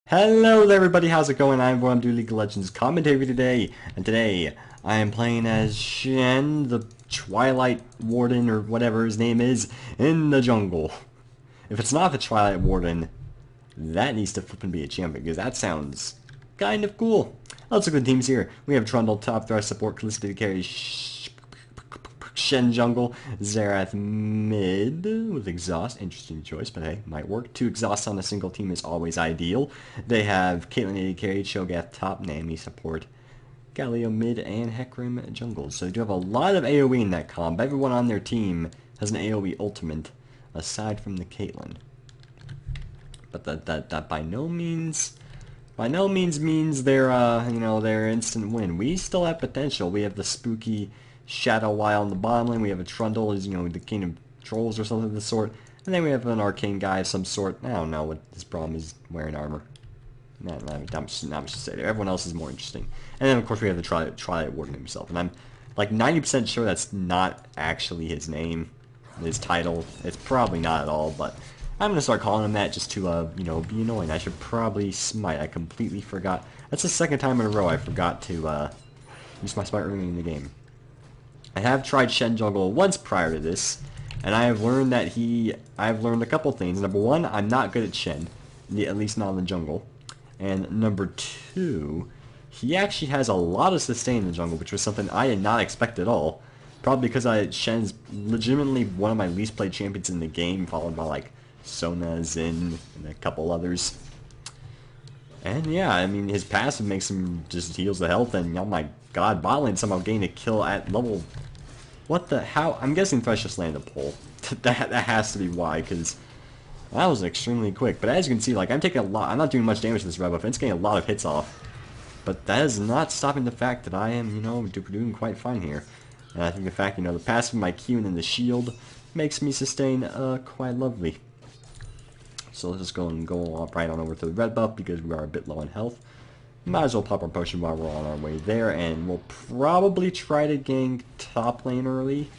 Hello there everybody, how's it going? I'm doing League of Legends commentary today, and today I am playing as Shen, the Twilight Warden, or whatever his name is, in the jungle. If it's not the Twilight Warden, that needs to flippin' be a champion, because that sounds kind of cool. Let's look at the teams here. We have Trundle, top thrush, support, Callisto to carry, Shen jungle, Xerath mid with exhaust. Interesting choice, but hey, might work. 2 exhausts on a single team is always ideal. They have Caitlyn AD carry, Cho'Gath top, Nami support, Galio mid, and Hecarim jungle. So they do have a lot of AoE in that comp. Everyone on their team has an AoE ultimate, aside from the Caitlyn. But that by no means means they're their instant win. We still have potential. We have the spooky Shadow Wild on the bottom lane. We have a Trundle, is the king of trolls or something of the sort. And then we have an arcane guy of some sort. I don't know what his problem is wearing armor. Not much to say there. Everyone else is more interesting. And then of course we have the Twilight Warden himself. And I'm like 90% sure that's not actually his name, his title. It's probably not at all, but I'm gonna start calling him that just to be annoying. I should probably smite. I completely forgot. That's the second time in a row I forgot to use my smite early in the game. I have tried Shen jungle once prior to this, and I have learned that I've learned a couple things. Number one, I'm not good at Shen, at least not in the jungle. And number two, he actually has a lot of sustain in the jungle, which was something I did not expect at all. Probably because Shen's legitimately one of my least played champions in the game, followed by like Sona, Xin, and a couple others. And yeah, I mean, his passive makes him just heals the health, and oh my god, bot lane somehow gained a kill at level... What the... how... I'm guessing Thresh just landed a pull. that has to be why, because that was extremely quick. But as you can see, like, I'm taking a lot... I'm not doing much damage to this red buff, and it's getting a lot of hits off. But that is not stopping the fact that I am, doing quite fine here. And I think the fact, the passive of my Q and then the shield makes me sustain quite lovely. So let's just go right on over to the red buff because we are a bit low on health. Might as well pop our potion while we're on our way there, and we'll probably try to gank top lane early.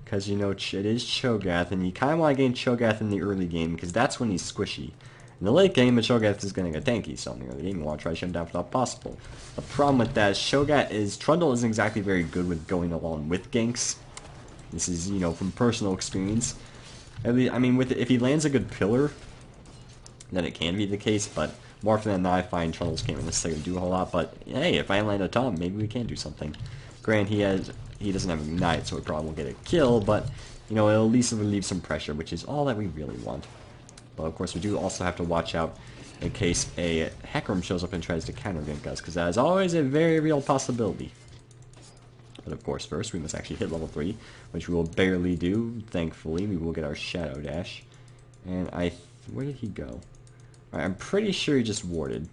Because, it is Cho'Gath, and you kind of want to gain Cho'Gath in the early game because that's when he's squishy. In the late game, the Cho'Gath is going to get tanky, so in the early game you want to try to shut him down if not possible. The problem with that is Trundle isn't exactly very good with going along with ganks. This is, from personal experience. I mean, if he lands a good pillar, then it can be the case, but more often than not I find Trundles can't necessarily do a whole lot. But hey, if I land a Tom, maybe we can do something. Granted, he doesn't have Ignite, so we probably won't get a kill, but it'll at least relieve some pressure, which is all that we really want. But of course we do also have to watch out in case a Hecarim shows up and tries to counter gank us, because that is always a very real possibility. But of course first we must actually hit level 3, which we will barely do. Thankfully we will get our Shadow Dash. And where did he go? I'm pretty sure he just warded.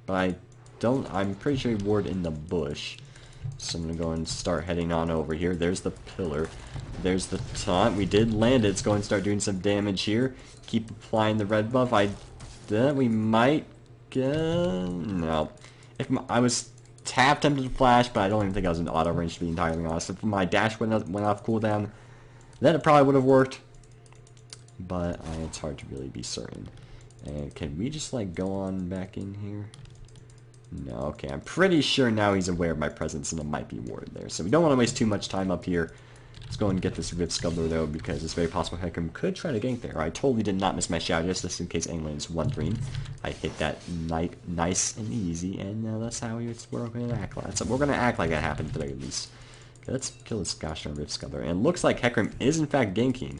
But I'm pretty sure he warded in the bush. So I'm going to go and start heading on over here. There's the pillar. There's the taunt. We did land it. Let's go and start doing some damage here. Keep applying the red buff. We might get... No. If I was tempted to flash, but I don't even think I was in auto range, to be entirely honest. If my dash went off cooldown, then it probably would have worked. But it's hard to really be certain. And can we just go on back in here? No, okay, I'm pretty sure now he's aware of my presence and it might be warded there. So we don't want to waste too much time up here. Let's go and get this Rift Scubbler though, because it's very possible Hecarim could try to gank there. I totally did not miss my shout, just in case anyone is wondering. I hit that nice and easy, and that's how we're going to act like. So we're going to act like that happened today at least. Okay, let's kill this gosh darn Rift Scubbler. And it looks like Hecarim is in fact ganking.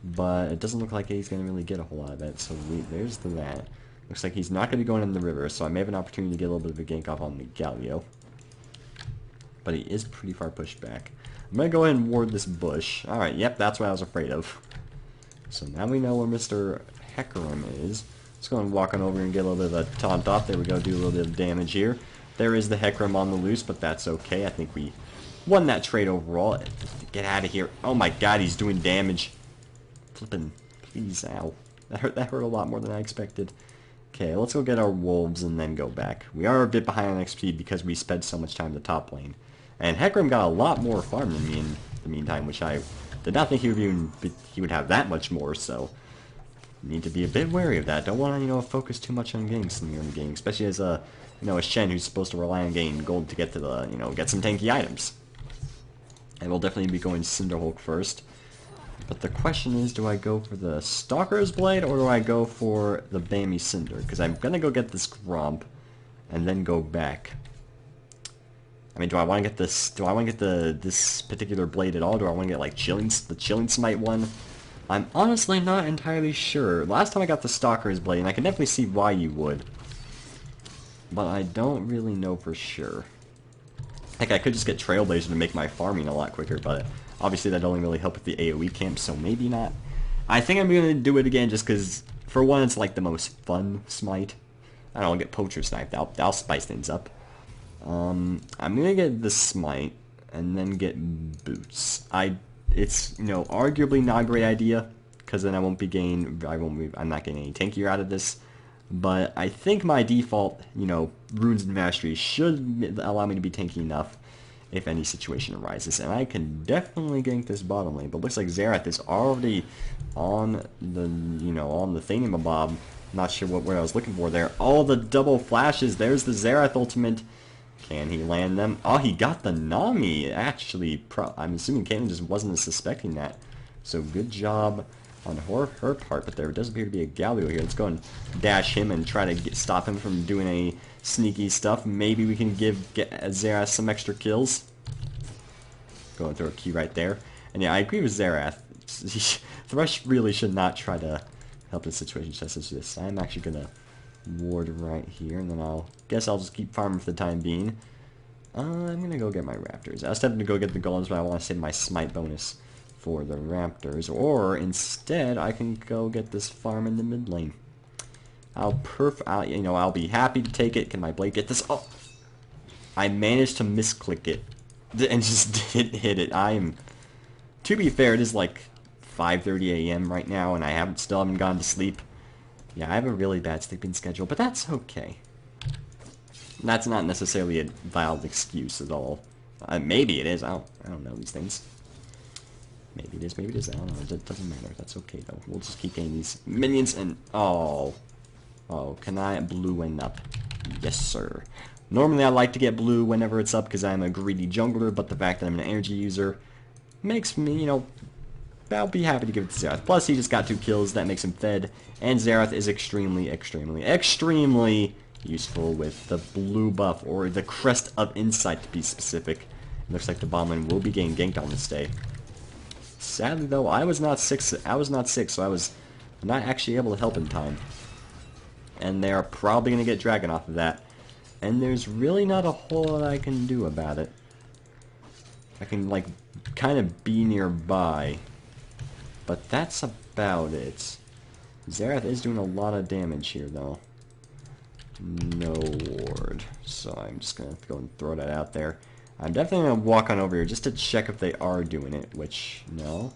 But it doesn't look like he's going to really get a whole lot of it, so there's that. Looks like he's not going to be going in the river, so I may have an opportunity to get a little bit of a gank off on the Galio. But he is pretty far pushed back. I'm going to go ahead and ward this bush. Alright, yep, that's what I was afraid of. So now we know where Mr. Hecarim is. Let's go and walk on over and get a little bit of a taunt off. There we go, do a little bit of damage here. There is the Hecarim on the loose, but that's okay. I think we won that trade overall. Get out of here. Oh my god, he's doing damage. Flippin', please, ow. That hurt a lot more than I expected. Okay, let's go get our wolves and then go back. We are a bit behind on XP because we spent so much time in the top lane. And Hecarim got a lot more farm than me in the meantime, which I did not think he would have that much more, so Need to be a bit wary of that. Don't want to, focus too much on getting some early game, especially as a Shen who's supposed to rely on getting gold to get to the, get some tanky items. And we'll definitely be going Cinderhulk first. But the question is, do I go for the Stalker's Blade or do I go for the Bammy Cinder? Because I'm gonna go get this Gromp and then go back. I mean, do I want to get this? Do I want to get this particular blade at all? Do I want to get like the Chilling Smite one? I'm honestly not entirely sure. Last time I got the Stalker's Blade, and I can definitely see why you would, but I don't really know for sure. Heck, I could just get Trailblazer to make my farming a lot quicker, but obviously that'd only really help with the AoE camp, so maybe not. I think I'm gonna do it again just because, for one, it's like the most fun smite. I don't know, I'll get Poacher Sniped. I'll spice things up. I'm gonna get the Smite and then get Boots. It's arguably not a great idea because then I'm not getting any tankier out of this. But I think my default, Runes and Mastery should allow me to be tanky enough if any situation arises. And I can definitely gank this bottom lane. But it looks like Xerath is already on the, on the thingamabob. Not sure what I was looking for there. All the double flashes. There's the Xerath ultimate. Can he land them? Oh, he got the Nami. Actually, I'm assuming Caitlyn just wasn't suspecting that. So good job on her part. But there does appear to be a Galio here. Let's go and dash him and try to stop him from doing any sneaky stuff. Maybe we can get Xerath some extra kills. Go and throw a key right there. And yeah, I agree with Xerath. Thresh really should not try to help the situation such as this. I'm actually going to ward right here, and then I'll just keep farming for the time being. I'm gonna go get my Raptors. I was tempted to go get the Golems, but I want to save my Smite bonus for the Raptors. Or instead, I can go get this farm in the mid lane. I'll be happy to take it. Can my blade get this? Oh, I managed to misclick it and just didn't hit it. To be fair, it is like 5:30 a.m. right now, and I still haven't gone to sleep. Yeah, I have a really bad sleeping schedule, but that's okay. That's not necessarily a valid excuse at all. Maybe it is. I don't know these things. Maybe it is. Maybe it is. I don't know. It doesn't matter. That's okay though. We'll just keep getting these minions and oh, can I blue one up? Yes, sir. Normally I like to get blue whenever it's up because I'm a greedy jungler, but the fact that I'm an energy user makes me, I'll be happy to give it to Xerath. Plus, he just got 2 kills. That makes him fed. And Xerath is extremely, extremely, extremely useful with the blue buff, or the Crest of Insight to be specific. It looks like the bottom lane will be getting ganked on this day. Sadly, though, I was not sick, so I was not actually able to help in time. And they are probably going to get Dragon off of that. And there's really not a whole lot I can do about it. I can, kind of be nearby. But that's about it. Xerath is doing a lot of damage here, though. No ward. So I'm just going to go and throw that out there. I'm definitely going to walk on over here just to check if they are doing it, which, no.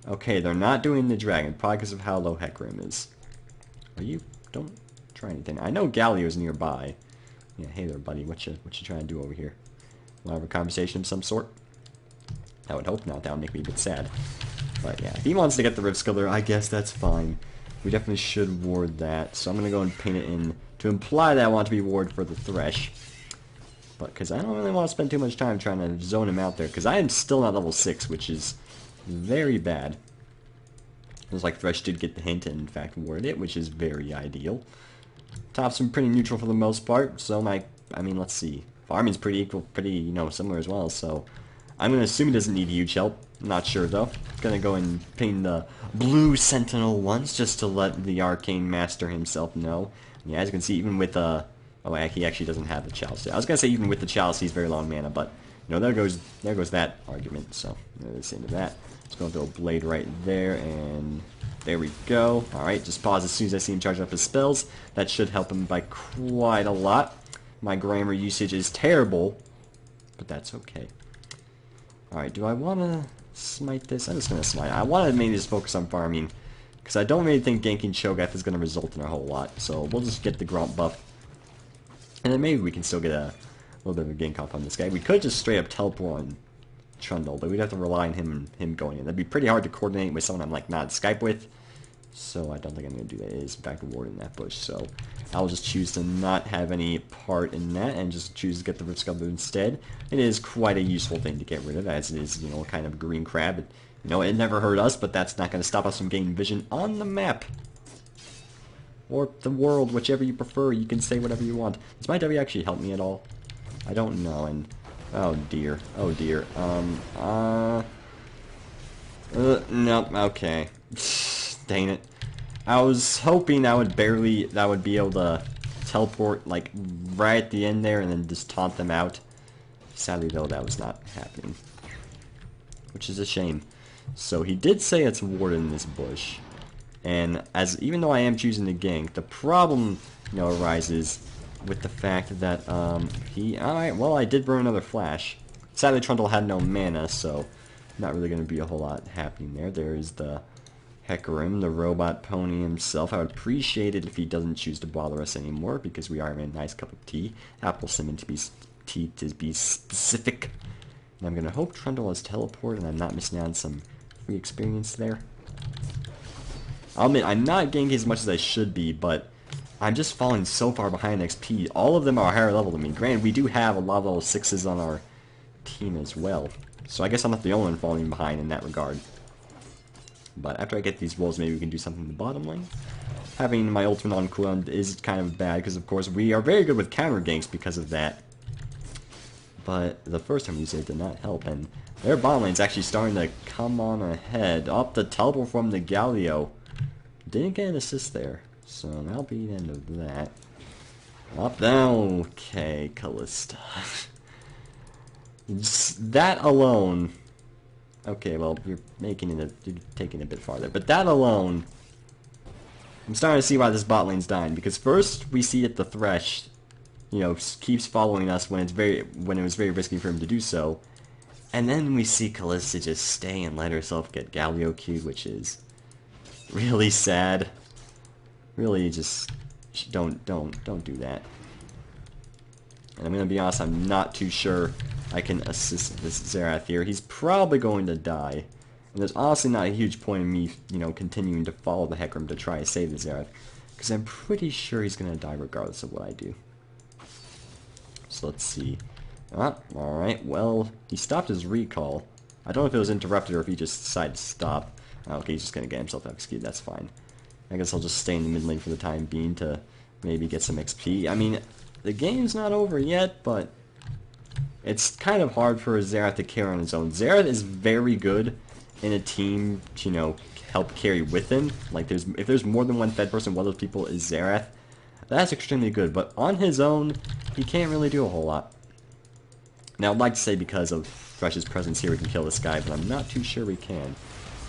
Okay, they're not doing the dragon, probably because of how low Hecarim is. Don't try anything. I know Galio's nearby. Yeah, hey there, buddy. What you trying to do over here? Want to have a conversation of some sort? I would hope not. That would make me a bit sad. But yeah, if he wants to get the Rift Skiller, I guess that's fine. We definitely should ward that. So I'm going to go and paint it in to imply that I want to be ward for the Thresh. But because I don't really want to spend too much time trying to zone him out there. Because I am still not level 6, which is very bad. Looks like Thresh did get the hint and in fact warded it, which is very ideal. Top's been pretty neutral for the most part. So I mean, let's see. Farming's pretty equal, pretty, similar as well. So I'm going to assume he doesn't need huge help. Not sure though. Gonna go and ping the blue sentinel once just to let the arcane master himself know. Yeah, as you can see, even with oh, he actually doesn't have the chalice. I was gonna say even with the chalice, he's very low on mana, but there goes that argument. So let's into that. Let's go throw a blade right there, and there we go. All right, just pause as soon as I see him charge up his spells. That should help him by quite a lot. My grammar usage is terrible, but that's okay. All right, do I want to smite this? I'm just going to smite. I want to mainly just focus on farming, because I don't really think ganking Cho'Gath is going to result in a whole lot. So we'll just get the Gromp buff, and then maybe we can still get a little bit of a gank off on this guy. We could just straight up teleport on Trundle, but we'd have to rely on him going in. That'd be pretty hard to coordinate with someone I'm not Skype with. So I don't think I'm going to do that. It is in fact a ward in that bush, so I'll just choose to not have any part in that and just choose to get the Rift Scuttle instead. It is quite a useful thing to get rid of, as it is, you know, kind of a green crab. It never hurt us, but that's not going to stop us from gaining vision on the map. Or the world, whichever you prefer. You can say whatever you want. Does my W actually help me at all? I don't know, and... oh dear. Oh dear. Nope, okay. Dang it. I was hoping that would be able to teleport, like, right at the end there and then just taunt them out. Sadly, though, that was not happening. Which is a shame. So, he did say it's ward in this bush. And, even though I am choosing to gank, the problem, arises with the fact that, alright, well, I did burn another flash. Sadly, Trundle had no mana, so not really going to be a whole lot happening there. There is the Hecarim, the robot pony himself. I would appreciate it if he doesn't choose to bother us anymore, because we are in a nice cup of tea. Apple cinnamon to be specific. And I'm going to hope Trundle has teleport and I'm not missing out on some free experience there. I'll admit, I'm not ganking as much as I should be, but I'm just falling so far behind XP. All of them are higher level than me. Granted, we do have a lot of level 6s on our team as well. So I guess I'm not the only one falling behind in that regard. But after I get these wolves, maybe we can do something in the bottom lane. Having my ultimate on cooldown is kind of bad, because of course we are very good with counter ganks because of that. But the first time we used it did not help, and their bottom lane's actually starting to come on ahead. Up the teleport from the Galio. Didn't get an assist there, so that'll be the end of that. Up down. Okay, Callista. Just that alone. Okay, well, you're taking it a bit farther, but that alone, I'm starting to see why this bot lane's dying. Because first we see that the Thresh, keeps following us when it was very risky for him to do so, and then we see Callista just stay and let herself get Galio queued, which is really sad. Really, just don't do that. And I'm gonna be honest, I'm not too sure I can assist this Xerath here. He's probably going to die. And there's honestly not a huge point in me, continuing to follow the Hecarim to try to save the Xerath. Because I'm pretty sure he's going to die regardless of what I do. So let's see. Alright, well, he stopped his recall. I don't know if it was interrupted or if he just decided to stop. Okay, he's just going to get himself executed, that's fine. I guess I'll just stay in the mid lane for the time being to maybe get some XP. I mean, the game's not over yet, but it's kind of hard for Xerath to carry on his own. Xerath is very good in a team to, help carry with him. Like, if there's more than one fed person, one of those people is Xerath. That's extremely good, but on his own, he can't really do a whole lot. Now, I'd like to say because of Thresh's presence here, we can kill this guy, but I'm not too sure we can.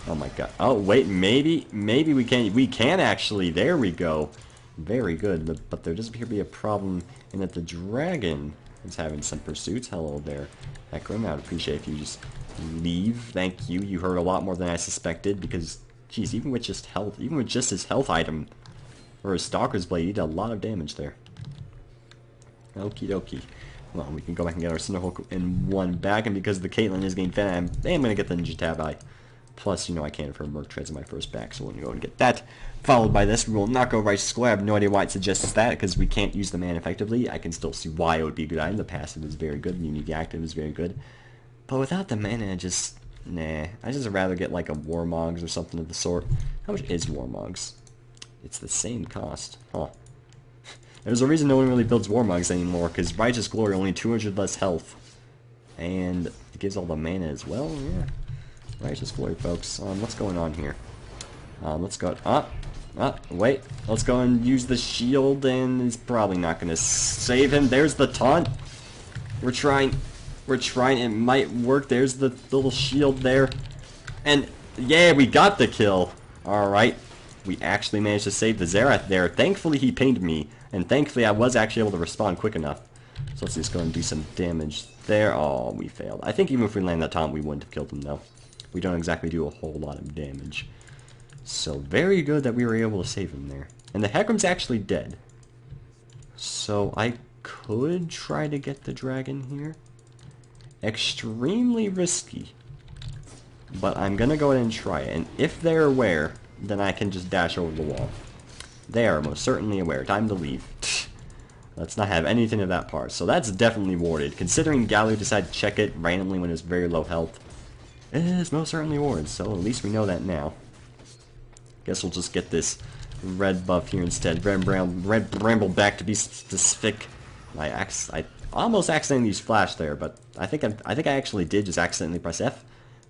Oh my god. Oh, wait, maybe we can. We can actually. There we go. Very good, but there does appear to be a problem in that the dragon is having some pursuits. Hello there, Hecarim. I would appreciate if you just leave. Thank you. You hurt a lot more than I suspected, because, geez, even with just his health item, or his Stalker's Blade, he did a lot of damage there. Okie dokie. Well, we can go back and get our Cinderhulk in one back, and because the Caitlyn is getting fed, I'm going to get the Ninja Tab Eye. Plus, I can't afford Merc Treads in my first back, so we're going to go and get that. Followed by this, we will not go right square. I have no idea why it suggests that, because we can't use the mana effectively. I can still see why it would be a good item. The passive is very good, the unique active is very good. But without the mana, nah. I'd just rather get like a Warmogs or something of the sort. How much is Warmogs? It's the same cost. Huh. There's a reason no one really builds Warmogs anymore, because Righteous Glory only 200 less health. And it gives all the mana as well, yeah. Righteous Glory, folks. What's going on here? Let's go... wait. Let's go and use the shield, and he's probably not going to save him. There's the taunt. We're trying. It might work. There's the little shield there. And, yeah, we got the kill. Alright. We actually managed to save the Xerath there. Thankfully, he pinged me. And thankfully, I was actually able to respond quick enough. So let's just go and do some damage there. Oh, we failed. I think even if we land that taunt, we wouldn't have killed him, though. We don't exactly do a whole lot of damage. So, very good that we were able to save him there. And the Hecarim's actually dead. So, I could try to get the dragon here. Extremely risky. But I'm gonna go ahead and try it. And if they're aware, then I can just dash over the wall. They are most certainly aware. Time to leave. Let's not have anything of that part. So that's definitely warded. Considering Galio decided to check it randomly when it's very low health, it is most certainly warded. So at least we know that now. Guess we'll just get this red buff here instead. Red bramble back to be specific. I almost accidentally used flash there, but I think I actually did just accidentally press F.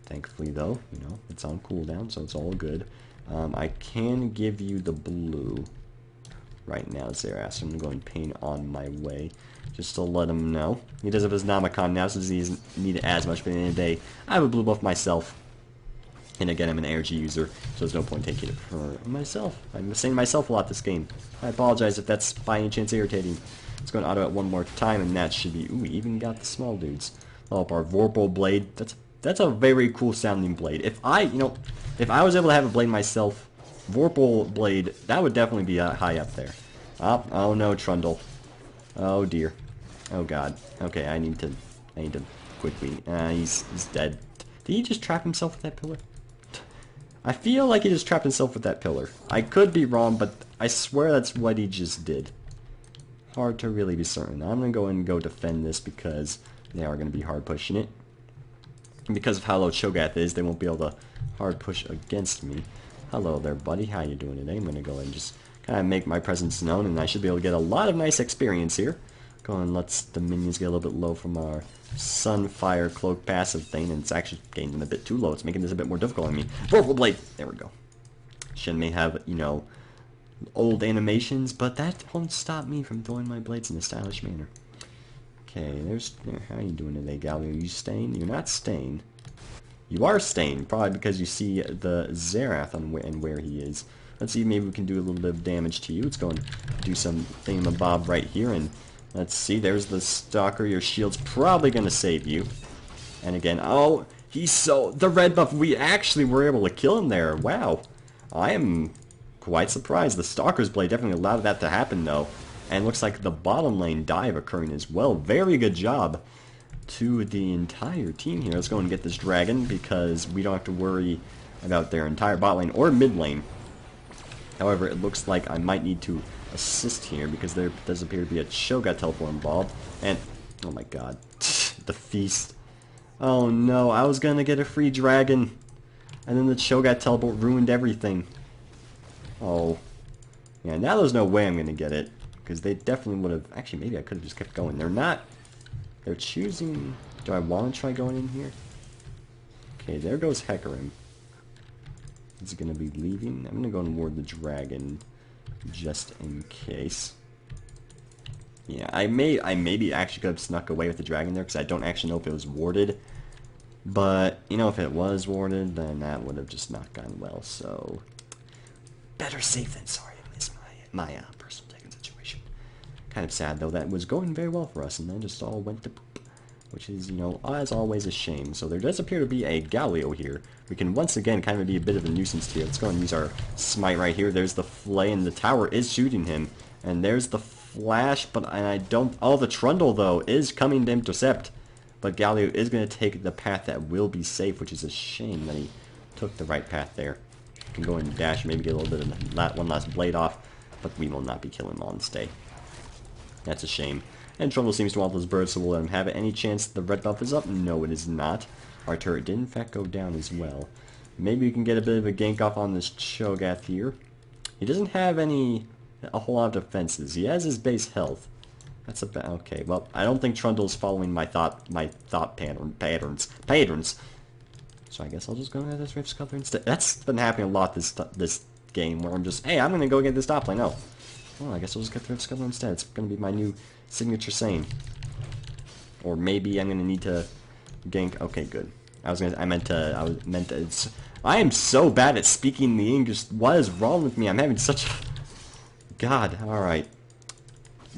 Thankfully, though, you know, it's on cooldown, so it's all good. I can give you the blue right now, Zerath. So I'm going to go and paint on my way, just to let him know. He does have his Namicon now, so he doesn't need it as much, but at the end of the day, I have a blue buff myself. And again, I'm an energy user, so there's no point taking it for myself. I'm saying myself a lot this game. I apologize if that's by any chance irritating. Let's go and auto it one more time, and that should be... Ooh, we even got the small dudes. Oh, our Vorpal blade. That's a very cool sounding blade. If I was able to have a blade myself, Vorpal blade, that would definitely be high up there. Oh no, Trundle. Oh dear. Oh god. Okay, I need to quickly. He's dead. Did he just trap himself with that pillar? I feel like he just trapped himself with that pillar. I could be wrong, but I swear that's what he just did. Hard to really be certain. I'm going to go and go defend this because they are going to be hard pushing it. And because of how low Cho'Gath is, they won't be able to hard push against me. Hello there, buddy. How you doing today? I'm going to go and just kind of make my presence known, and I should be able to get a lot of nice experience here. Go and let the minions get a little bit low from our Sunfire Cloak passive thing, and it's actually getting them a bit too low. It's making this a bit more difficult on me. Vorpal Blade! There we go. Shen may have, you know, old animations, but that won't stop me from throwing my blades in a stylish manner. Okay, how are you doing today, Galio? Are you staying? You're not staying. You are staying, probably because you see the Zerath and where he is. Let's see, maybe we can do a little bit of damage to you. Let's go and do some thingamabob right here, and let's see, there's the Stalker. Your shield's probably going to save you. And again, oh, the red buff, we actually were able to kill him there. Wow. I am quite surprised. The Stalker's Blade definitely allowed that to happen, though. And looks like the bottom lane dive occurring as well. Very good job to the entire team here. Let's go and get this dragon, because we don't have to worry about their entire bot lane or mid lane. However, it looks like I might need to assist here, because there does appear to be a Cho'Gath teleport involved. And, oh my god, the feast. Oh no, I was gonna get a free dragon, and then the Cho'Gath teleport ruined everything. Oh. Yeah, now there's no way I'm gonna get it, because they definitely would have... Actually, maybe I could have just kept going. They're not... They're choosing... Do I want to try going in here? Okay, there goes Hecarim. Is it gonna be leaving? I'm gonna go and ward the dragon, just in case. Yeah, I maybe actually could have snuck away with the dragon there, because I don't actually know if it was warded. But, you know, if it was warded, then that would have just not gone well, so... Better safe than sorry, is my personal take on the situation. Kind of sad, though. That was going very well for us, and then just all went to poop. Which is, you know, as always, a shame. So there does appear to be a Galio here. We can once again kind of be a bit of a nuisance here. Let's go and use our smite right here. There's the flay, and the tower is shooting him. And there's the flash, but I don't... Oh, the Trundle, though, is coming to intercept. But Galio is going to take the path that will be safe, which is a shame that he took the right path there. Can go and dash, maybe get a little bit of one last blade off, but we will not be killing him on stay. That's a shame. And Trundle seems to want those birds, so we'll let him have it. Any chance the red buff is up? No, it is not. Our turret did in fact go down as well. Maybe we can get a bit of a gank off on this Cho'Gath here. He doesn't have a whole lot of defenses. He has his base health. That's a okay. Well, I don't think Trundle's following my thought patterns. So I guess I'll just go get this Rift Scuttler instead. That's been happening a lot this game, where I'm just, hey, I'm gonna go get this top lane. No. Well, I guess I'll just get the Rift Scuttler instead. It's gonna be my new signature saying. Or maybe I'm gonna need to gank. Okay, good. I am so bad at speaking the English. What is wrong with me? I'm having such a... God, alright.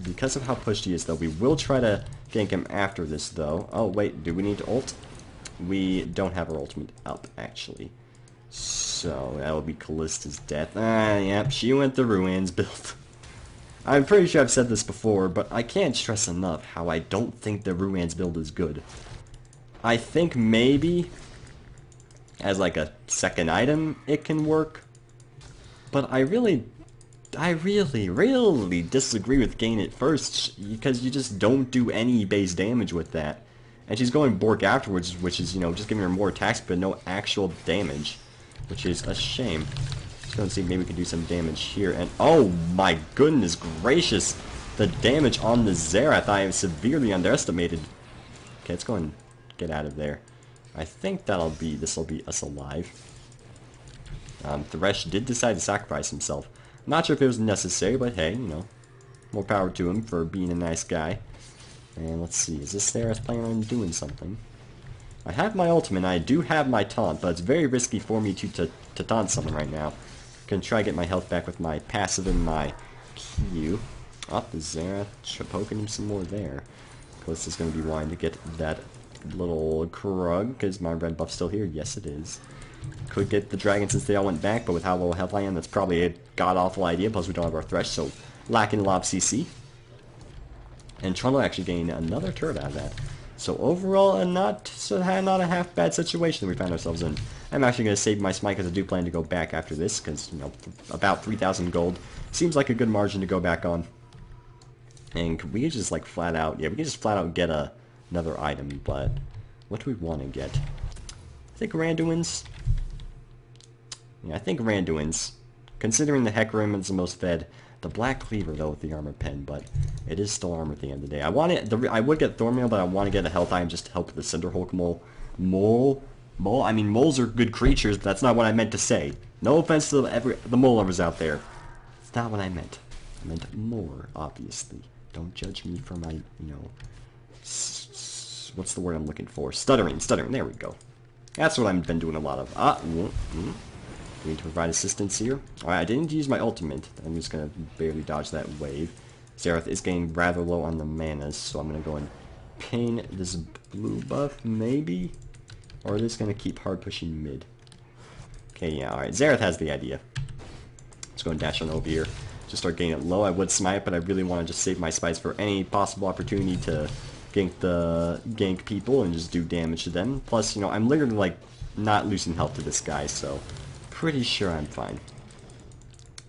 Because of how pushed he is, though, we will try to gank him after this, though. Oh, wait, do we need to ult? We don't have our ultimate up, actually. So, that will be Callista's death. Yep, she went the Ruins build. I'm pretty sure I've said this before, but I can't stress enough how I don't think the Ruins build is good. I think maybe, as like a second item, it can work. But I really disagree with Gain at first, because you just don't do any base damage with that. And she's going Bork afterwards, which is, you know, just giving her more attacks, but no actual damage, which is a shame. Just gonna see if maybe we can do some damage here, and oh my goodness gracious! The damage on the Xerath I have severely underestimated. Okay, let's go and get out of there. I think this will be us alive. Thresh did decide to sacrifice himself. I'm not sure if it was necessary, but hey, you know, more power to him for being a nice guy. And let's see, is this Xerath planning on doing something? I have my ultimate, and I do have my taunt, but it's very risky for me to taunt someone right now. Gonna try to get my health back with my passive and my Q. Oh, the Xerath poking him some more there. Callista's gonna be wanting to get that little Krug, because my red buff's still here. Yes, it is. Could get the dragon since they all went back, but with how low health I am, that's probably a god-awful idea, plus we don't have our Thresh, so lacking a lot of CC. And Trundle actually gained another turret out of that. So overall, not a half bad situation that we found ourselves in. I'm actually going to save my smite because I do plan to go back after this, because, you know, about 3,000 gold seems like a good margin to go back on. And we could just, like, flat out, yeah, we can just flat out get another item, but what do we want to get? I think Randuin's. Yeah, I think Randuin's. Considering the Hecarim is the most fed. The Black Cleaver, though, with the armor pen, but it is still armor at the end of the day. I would get Thornmail, but I want to get a health item just to help with the Cinderhulk mole. I mean, moles are good creatures, but that's not what I meant to say. No offense to the mole lovers out there. It's not what I meant. I meant more, obviously. Don't judge me for my, you know, what's the word I'm looking for? Stuttering, there we go. That's what I've been doing a lot of. We need to provide assistance here. Alright, I didn't use my ultimate. I'm just going to barely dodge that wave. Xerath is getting rather low on the manas, so I'm going to go and ping this blue buff, maybe? Or is this going to keep hard pushing mid? Okay, yeah, alright. Xerath has the idea. Let's go and dash on over here. Just start getting it low. I would smite, but I really want to just save my spice for any possible opportunity to gank people and just do damage to them. Plus, you know, I'm literally, like, not losing health to this guy, so pretty sure I'm fine.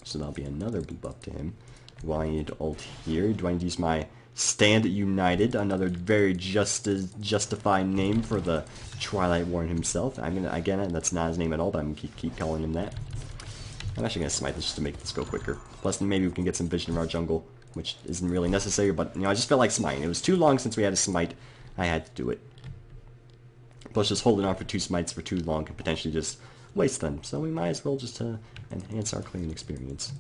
So that'll be another blue buff to him. Do I need to ult here? Do I need to use my Stand United? Another very justified name for the Twilight Warren himself. Again, that's not his name at all, but I'm gonna keep calling him that. I'm actually gonna smite this just to make this go quicker. Plus, maybe we can get some vision of our jungle, which isn't really necessary, but, you know, I just felt like smiting. It was too long since we had a smite. I had to do it. Plus, just holding on for 2 smites for too long could potentially just waste them, so we might as well just enhance our cleaning experience.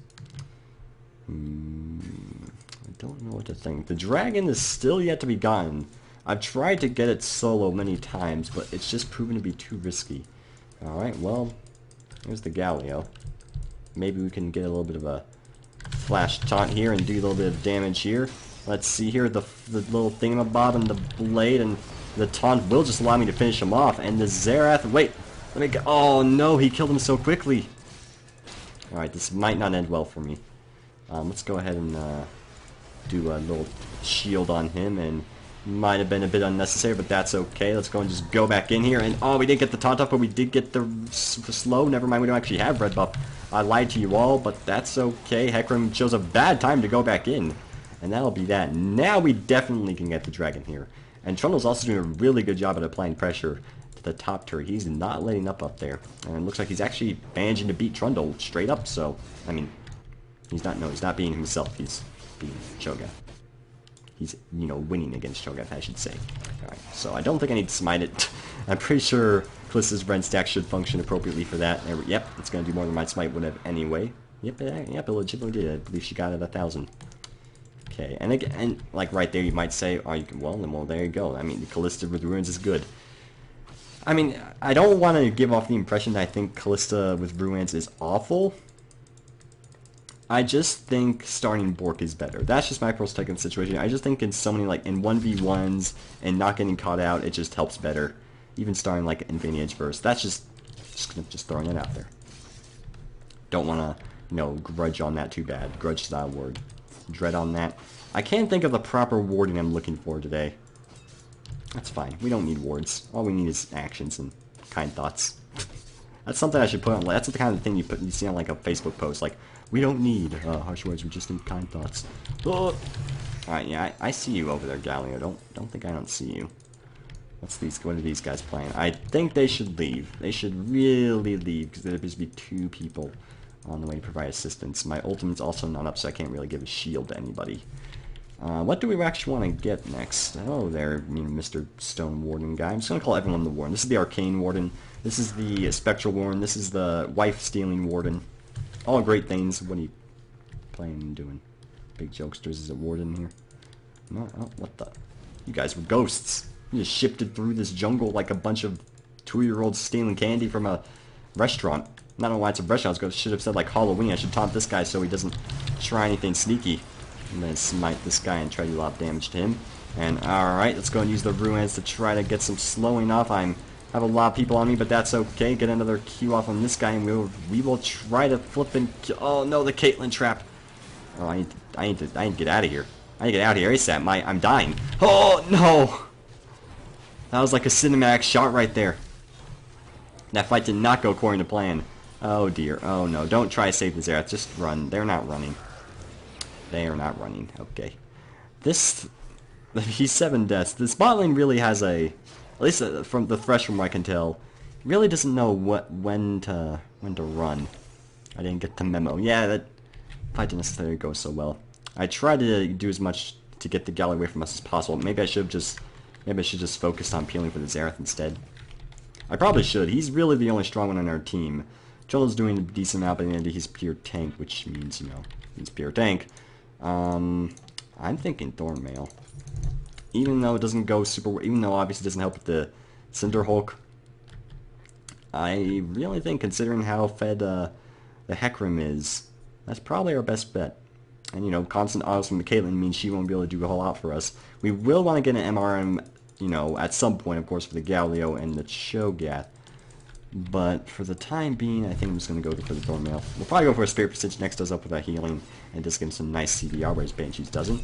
I don't know what to think. The dragon is still yet to be gotten. I've tried to get it solo many times, but it's just proven to be too risky. Alright, well, here's the Galio. Maybe we can get a little bit of a flash taunt here and do a little bit of damage here. Let's see here, the little thingamabob and the blade, and the taunt will just allow me to finish him off. And the Xerath, wait, let me go. Oh no, he killed him so quickly. Alright, this might not end well for me. Let's go ahead and do a little shield on him, and might have been a bit unnecessary, but that's okay. Let's go and just go back in here, and oh, we didn't get the taunt up, but we did get the slow. Never mind, we don't actually have red buff. I lied to you all, but that's okay. Hecarim chose a bad time to go back in, and that'll be that. Now we definitely can get the dragon here. And Trundle's also doing a really good job at applying pressure to the top turret. He's not letting up there, and it looks like he's actually managing to beat Trundle straight up, so, I mean, he's not being himself, he's being Cho'Gath. He's, you know, winning against Cho'Gath, I should say. Alright, so I don't think I need to smite it. I'm pretty sure Callista's Ren stack should function appropriately for that. Yep, it's going to do more than my smite would have anyway. Yep, it legitimately did. I believe she got it 1,000. Okay, and again, and like right there you might say, oh, you can, well, there you go. I mean, Callista with Ruins is good. I mean, I don't want to give off the impression that I think Callista with Ruins is awful. I just think starting Bork is better. That's just my personal take on the situation. I just think in so many, like, in 1v1s and not getting caught out, it just helps better. Even starting, like, Infinity Edge first. That's just throwing it out there. Don't want to, you know, grudge on that too bad. Grudge is not a word. Dread on that. I can't think of the proper wording I'm looking for today. That's fine. We don't need words. All we need is actions and kind thoughts. That's something I should put on. That's the kind of thing you see on like a Facebook post. Like, we don't need harsh words. We just need kind thoughts. Oh. All right, yeah, I see you over there, Galio. Don't think I don't see you. What are these guys playing? I think they should leave. They should really leave because there appears to be 2 people on the way to provide assistance. My ultimate's also not up, so I can't really give a shield to anybody. What do we actually want to get next? Oh, there, Mr. Stone Warden guy. I'm just going to call everyone the Warden. This is the Arcane Warden. This is the Spectral Warden. This is the Wife-Stealing Warden. All great things. What are you playing and doing? Big jokesters. Is it Warden here? No, oh, what the? You guys were ghosts. You just shifted through this jungle like a bunch of 2-year-olds stealing candy from a restaurant. I don't know why it's a restaurant. I should have said like Halloween. I should taunt this guy so he doesn't try anything sneaky. And then smite this guy and try to do a lot of damage to him. And alright, let's go and use the ruins to try to get some slowing off. I have a lot of people on me, but that's okay. Get another Q off on this guy, and we will try to flip and kill. Oh no, the Caitlyn trap. Oh, I need to get out of here. I need to get out of here ASAP. I'm dying. Oh no! That was like a cinematic shot right there. That fight did not go according to plan. Oh dear. Oh no. Don't try to save the Xerath. Just run. They're not running. They are not running. Okay. He's 7 deaths. This bot lane really has at least from the Thresh from what I can tell, really doesn't know when to run. I didn't get the memo. Yeah, that fight didn't necessarily go so well. I tried to do as much to get the Galley away from us as possible. Maybe I should just focus on peeling for the Xerath instead. I probably should. He's really the only strong one on our team. Joel's doing a decent amount, but he's pure tank, which means, he's pure tank. I'm thinking Thornmail. Even though it doesn't go super, even though obviously it doesn't help with the Cinder Hulk, I really think, considering how fed the Hecarim is, that's probably our best bet. And, constant autos from the Caitlyn means she won't be able to do a whole lot for us. We will want to get an MRM, at some point, of course, for the Galio and the Cho'Gath. But for the time being, I think I'm just going to go for the Thornmail. We'll probably go for a Spirit Passage next, does up with that healing, and just get him some nice CDR, whereas Banshees doesn't.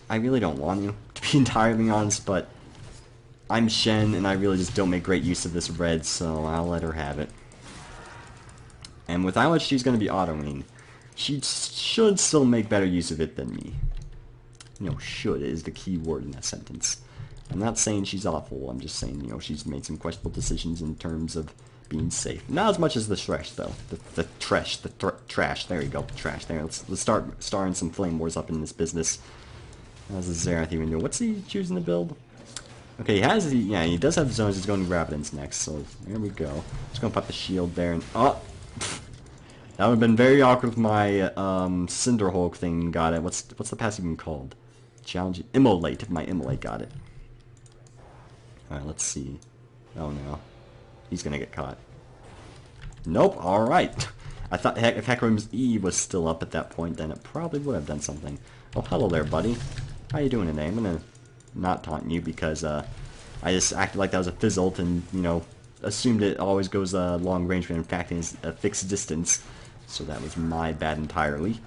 I really don't want to be entirely honest, but I'm Shen, and I really just don't make great use of this red, so I'll let her have it. And with how much she's going to be autoing, she should still make better use of it than me. Should is the key word in that sentence. I'm not saying she's awful, I'm just saying, she's made some questionable decisions in terms of being safe. Not as much as the Thresh, though. The trash, there you go, trash, there. Let's start starting some flame wars up in this business. How's the Xerath even do? What's he choosing to build? Okay, he does have zones. He's going to Gravidance next, so there we go. Just gonna pop the shield there, and that would have been very awkward if my Cinder Hulk thing got it. What's the passive even called? Challenge Immolate, if my Immolate got it. Alright, let's see. Oh no. He's gonna get caught. Nope, alright. I thought if Hecarim's E was still up at that point, then it probably would have done something. Oh, hello there, buddy. How you doing today? I'm gonna not taunt you because I just acted like that was a Fizzult and, assumed it always goes long range, but in fact it is a fixed distance. So that was my bad entirely.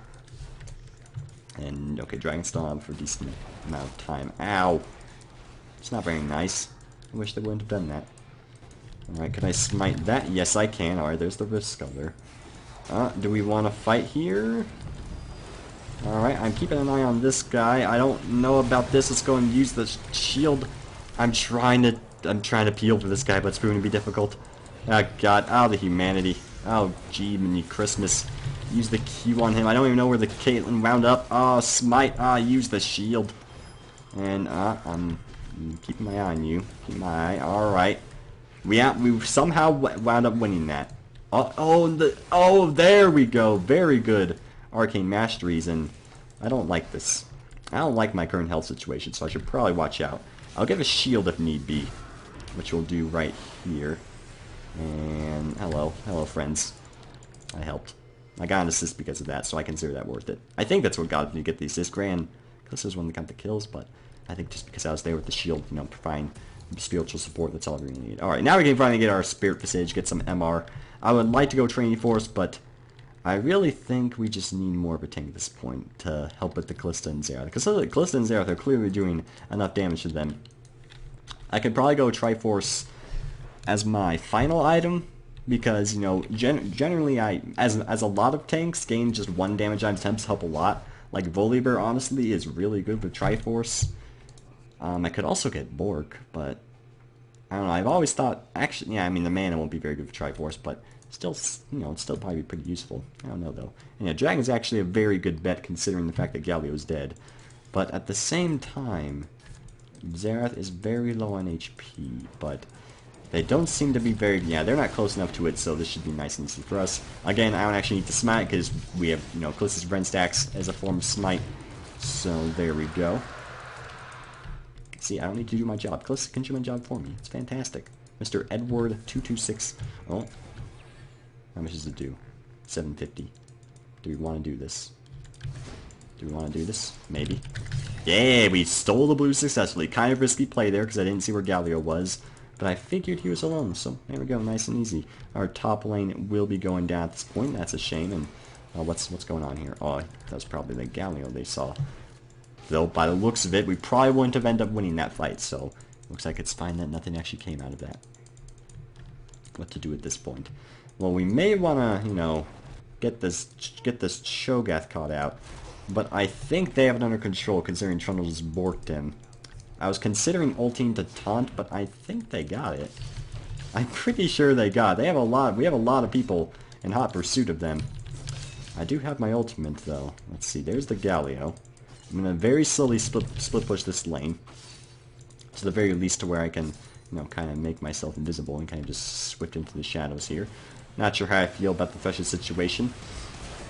And, okay, Dragon Stomp for a decent amount of time. Ow! It's not very nice. I wish they wouldn't have done that. Alright, can I smite that? Yes, I can. Alright, there's the Rift Sculptor. Do we want to fight here? Alright, I'm keeping an eye on this guy. I don't know about this. Let's go and use the shield. I'm trying to peel for this guy, but it's proving to be difficult. Oh god, oh the humanity. Oh gee, mini Christmas. Use the Q on him. I don't even know where the Caitlyn wound up. Oh, smite. Use the shield. And I'm keeping my eye on you. Keep my eye. Alright. We somehow wound up winning that. Oh, there we go. Very good. Arcane Masteries, and I don't like this. I don't like my current health situation, so I should probably watch out. I'll give a shield if need be, which we'll do right here. And hello friends. I helped. I got an assist because of that, so I consider that worth it. I think that's what got me to get the assist. Gran Callisto's one that got the kills, but I think just because I was there with the shield, providing spiritual support, that's all we really need. Alright, now we can finally get our Spirit Passage, get some MR. I would like to go Training Force, but I really think we just need more of a tank at this point to help with the Callista and Xerath. Because Callista and Xerath are clearly doing enough damage to them. I could probably go Triforce as my final item, because, you know, generally as a lot of tanks, gaining just 1 damage on attempts help a lot. Like, Volibear, honestly, is really good with Triforce. I could also get Bork, but I don't know. I've always thought, actually, yeah, I mean, the mana won't be very good for Triforce, but still, you know, it's still probably pretty useful. I don't know, though. And yeah, Dragon's actually a very good bet, considering the fact that Galio's dead. But at the same time, Xerath is very low on HP, but they don't seem to be very, yeah, they're not close enough to it, so this should be nice and easy for us. Again, I don't actually need to smite, because we have, you know, Callista's Brent stacks as a form of smite, so there we go. See, I don't need to do my job. Callista can do my job for me. It's fantastic. Mr. Edward 226. Oh. How much does it do? 750. Do we want to do this? Do we want to do this? Maybe. Yeah, we stole the blue successfully. Kind of risky play there because I didn't see where Galio was. But I figured he was alone, so there we go. Nice and easy. Our top lane will be going down at this point. That's a shame. And what's going on here? Oh, that was probably the Galio they saw. Though, by the looks of it, we probably wouldn't have ended up winning that fight, so looks like it's fine that nothing actually came out of that. What to do at this point? Well, we may want to, you know, get this Cho'Gath caught out, but I think they have it under control, considering Trundle just borked him. I was considering ulting to taunt, but I think they got it. I'm pretty sure they got it. They have a lot. We have a lot of people in hot pursuit of them. I do have my ultimate, though. Let's see. There's the Galio. I'm going to very slowly split push this lane, to the very least to where I can, you know, kind of make myself invisible and kind of just swift into the shadows here. Not sure how I feel about the Thresher's situation.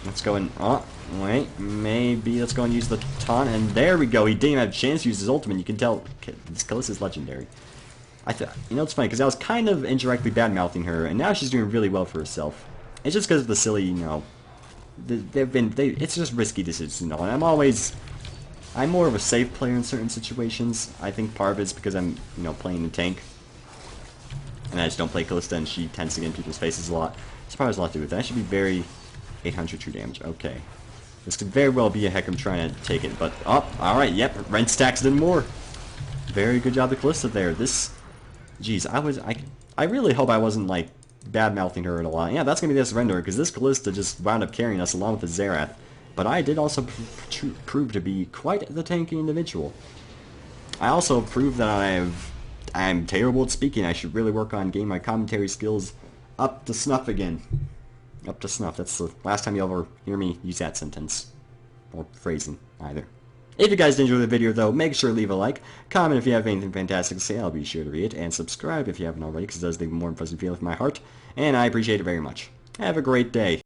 Let's go and, oh, wait, maybe let's go and use the taunt, and there we go. He didn't even have a chance to use his ultimate. You can tell this Callista's legendary. You know, it's funny, because I was kind of indirectly bad-mouthing her, and now she's doing really well for herself. It's just because of the silly, you know, it's just risky decisions, you know, and I'm more of a safe player in certain situations. I think part of it's because I'm, you know, playing the tank. And I just don't play Callista, and she tends to get in people's faces a lot. It's probably has a lot to do with that. That should be very 800 true damage. Okay. This could very well be a Hecarim trying to take it, but, oh, alright, yep, Rent stacks it in more. Very good job to Callista there. This, geez, I really hope I wasn't, like, bad-mouthing her at a lot. Yeah, that's going to be this Surrender, because this Callista just wound up carrying us along with the Xerath. But I did also prove to be quite the tanky individual. I also proved that I'm terrible at speaking. I should really work on getting my commentary skills up to snuff again. Up to snuff. That's the last time you'll ever hear me use that sentence. Or phrasing, either. If you guys did enjoy the video, though, make sure to leave a like, comment if you have anything fantastic to say, I'll be sure to read it, and subscribe if you haven't already, because it does leave a more impressive feeling with my heart, and I appreciate it very much. Have a great day.